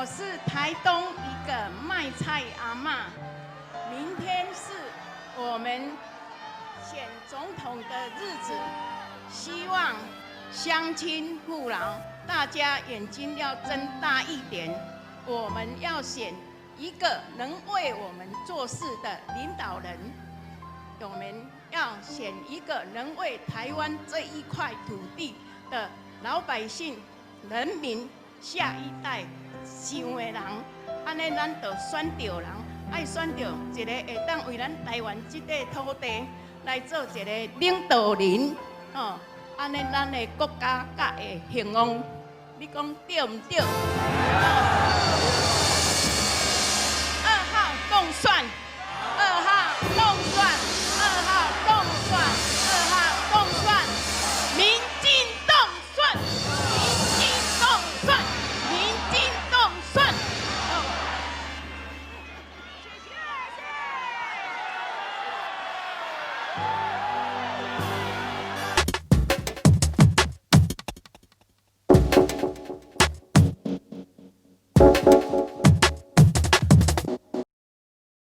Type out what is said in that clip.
是台东一个卖菜阿嬷。明天是我们选总统的日子，希望乡亲父老大家眼睛要睁大一点。我们要选一个能为我们做事的领导人，我们要选一个能为台湾这一块土地的老百姓、人民、下一代想的人，安尼咱就选对人，爱选对一个会当为咱台湾这块土地来做一个领导人，哦，安尼咱的国家才会兴旺。你讲对唔对？2号共选。